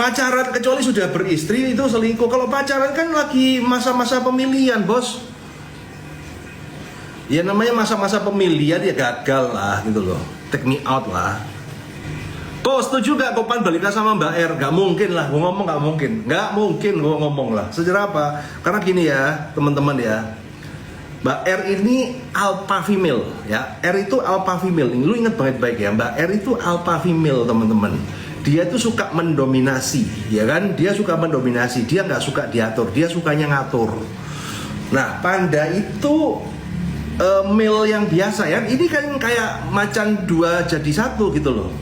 Pacaran kecuali sudah beristri itu selingkuh. Kalau pacaran kan lagi masa-masa pemilihan, bos. Ya namanya masa-masa pemilihan ya gagal lah gitu loh. Take me out lah. Kok setuju gak Kopan balikan sama Mbak R? Gak mungkin lah, gue ngomong gak mungkin. Gak mungkin gue ngomong lah. Sejarah apa? Karena gini ya teman-teman ya. Mbak R ini alpha female ya. R itu alpha female. Lu ingat banget baik ya. Mbak R itu alpha female teman-teman. Dia itu suka mendominasi, ya kan? Dia suka mendominasi. Dia nggak suka diatur. Dia sukanya ngatur. Nah, Panda itu male yang biasa ya. Ini kan kayak macan dua jadi satu gitu loh.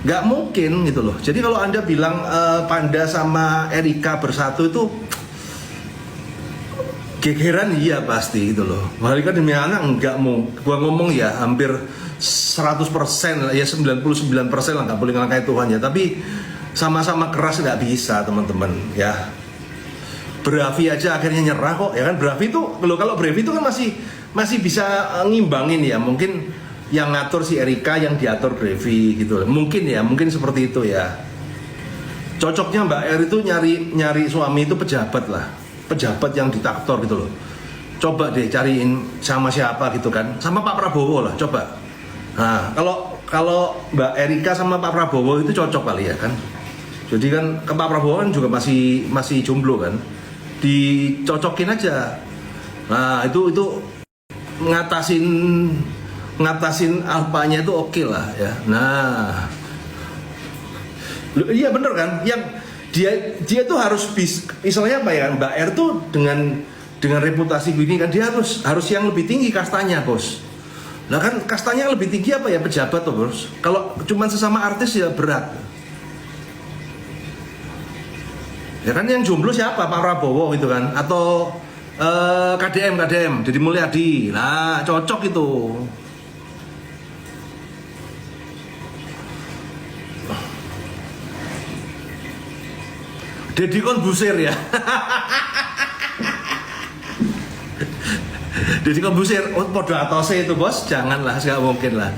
Nggak mungkin gitu loh. Jadi kalau Anda bilang Panda sama Erika bersatu itu gegeran, iya pasti gitu loh. Malaikat demi anak enggak mau. Gua ngomong ya hampir 100% ya 99% lah, nggak boleh ngelangkai Tuhan ya. Tapi sama-sama keras nggak bisa teman-teman ya. Bravi aja akhirnya nyerah kok ya kan. Bravi itu kalau Bravi itu kan masih bisa ngimbangin ya. Mungkin yang ngatur si Erika, yang diatur Bravi gitu. Mungkin ya, mungkin seperti itu ya. Cocoknya Mbak R itu nyari suami itu pejabat lah. Pejabat yang diktator gitu loh. Coba deh cariin sama siapa gitu kan. Sama Pak Prabowo lah, coba. Nah, kalau Mbak Erika sama Pak Prabowo itu cocok kali ya kan. Jadi kan ke Pak Prabowo kan juga masih jomblo kan. Dicocokin aja. Nah, itu ngatasin alpanya itu oke lah ya. Nah. Iya bener kan? Yang dia tuh harus misalnya apa ya Mbak R tuh dengan reputasi begini kan dia harus yang lebih tinggi kastanya, bos. Nah kan kastanya lebih tinggi apa ya pejabat tuh, bos. Kalau cuman sesama artis ya berat. Ya kan yang jomblo siapa? Pak Prabowo gitu kan, atau KDM Deddy Mulyadi. Nah cocok itu. Deddy Corbuzier ya. Deddy Corbuzier, oh podo atose itu bos, janganlah, nggak mungkin lah.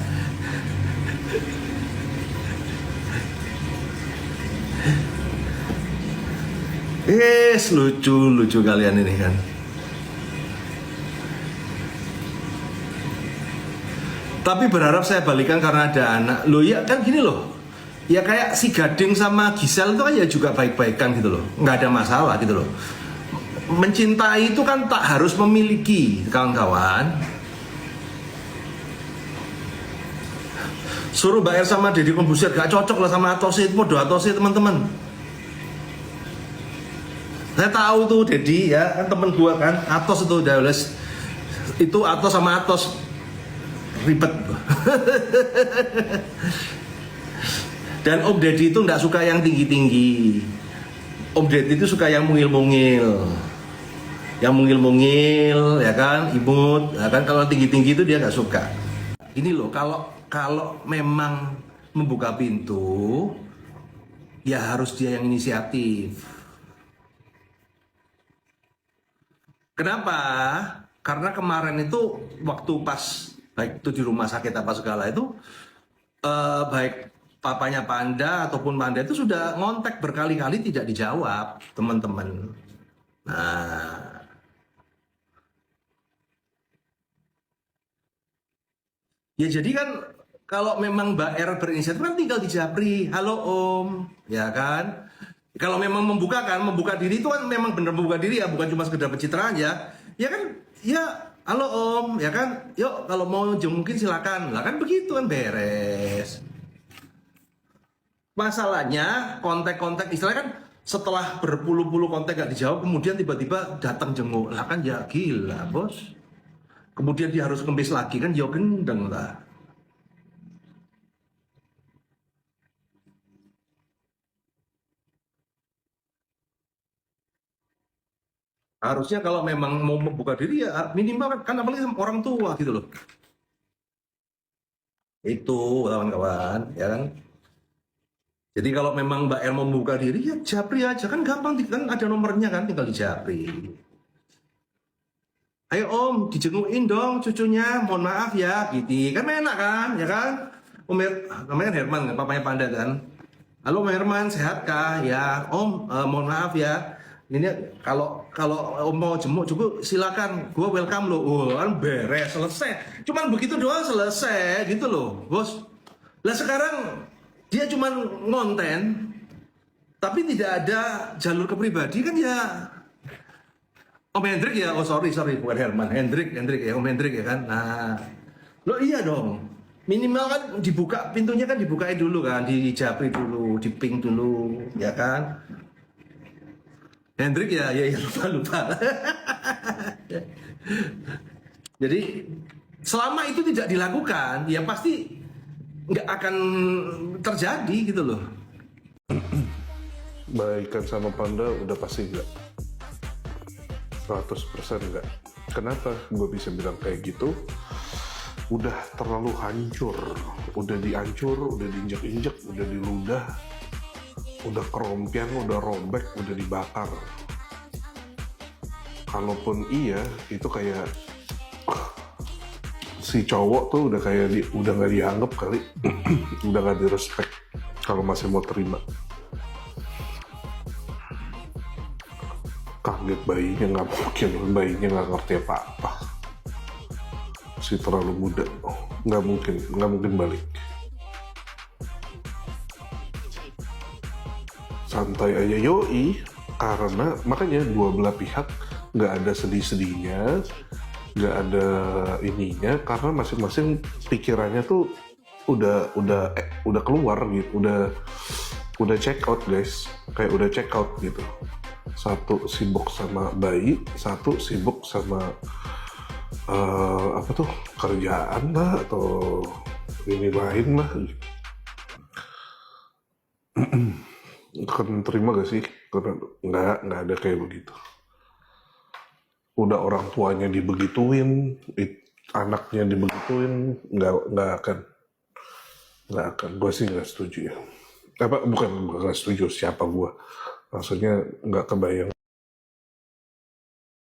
Lucu kalian ini kan. Tapi berharap saya balikan karena ada anak. Loh ya kan gini loh. Ya kayak si Gading sama Gisel itu kan ya juga baik-baikan gitu loh. Nggak ada masalah gitu loh. Mencintai itu kan tak harus memiliki, kawan-kawan. Suruh Mbak R sama Deddy Corbuzier gak cocok lah sama Atose, itu podo Atose teman-teman. Saya tahu tuh Deddy ya, kan temen gua kan, Atos itu udah itu Atos sama Atos ribet. Dan Om Deddy itu nggak suka yang tinggi-tinggi. Om Deddy itu suka yang mungil-mungil. Yang mungil-mungil ya kan, imut, ya kan. Kalau tinggi-tinggi itu dia nggak suka. Ini loh, kalau memang membuka pintu, ya harus dia yang inisiatif. Kenapa? Karena kemarin itu waktu pas baik itu di rumah sakit apa segala itu baik papanya Panda ataupun Panda itu sudah ngontek berkali-kali tidak dijawab teman-teman. Nah, ya jadi kan kalau memang Mbak R berinisiatif kan tinggal dijapri, halo Om, ya kan? Kalau memang membuka diri itu kan memang benar membuka diri ya, bukan cuma sekedar pencitraan ya. Ya kan, ya halo Om, ya kan? Yuk kalau mau jengukin silakan. Lah kan begitu kan beres. Masalahnya kontak-kontak istilahnya kan setelah berpuluh-puluh kontak gak dijawab kemudian tiba-tiba datang jenguk lah kan ya gila bos. Kemudian dia harus kempis lagi kan ya gendeng lah. Harusnya kalau memang mau membuka diri ya minimal kan apalagi sama orang tua gitu loh. Itu kawan-kawan ya kan. Jadi kalau memang Mbak El mau membuka diri ya japri aja kan gampang kan ada nomornya kan tinggal dijapri. Ayo Om dijengukin dong cucunya mohon maaf ya gitu kan enak kan ya kan. Namanya kan Herman kan papanya Panda kan. Halo Om Herman, sehat kah? Ya, Om, mohon maaf ya. Ini kalau kalau Om mau jemuk juga silakan. Gua welcome loh. Kan beres, selesai. Cuman begitu doang selesai gitu loh, Bos. Lah sekarang dia cuman ngonten tapi tidak ada jalur ke pribadi kan ya. Om Hendrik ya, oh sorry sorry bukan Herman, Hendrik ya, Om Hendrik ya kan. Nah, lo iya dong. Minimal kan dibuka pintunya kan dibukain dulu kan, dijapri dulu, diping dulu, ya kan? Hendrik ya, ya, ya lupa lupa. Jadi selama itu tidak dilakukan, ya pasti nggak akan terjadi gitu loh. Baikan sama panda udah pasti enggak, 100% enggak. Kenapa gue bisa bilang kayak gitu? Udah terlalu hancur, udah dihancur, udah diinjek-injek, udah diludah, udah kerompiang, udah robek, udah dibakar. Kalaupun iya, itu kayak si cowok tuh udah kayak udah nggak dianggap kali, udah nggak direspek kalau masih mau terima. Kaget bayinya, nggak mungkin, bayinya nggak ngerti apa-apa, si terlalu muda, nggak mungkin balik. Santai aja yoi, karena makanya dua belah pihak nggak ada sedih-sedihnya, nggak ada ininya, karena masing-masing pikirannya tuh udah keluar gitu, udah check out guys, kayak udah check out gitu. Satu sibuk sama bayi, satu sibuk sama apa tuh, kerjaan lah atau ini lain lah. Kan terima gak sih? Karena nggak ada kayak begitu. Udah orang tuanya dibegituin, anaknya dibegituin, nggak akan. Gue sih nggak setuju ya. Bukan nggak setuju, siapa gue? Maksudnya nggak kebayang.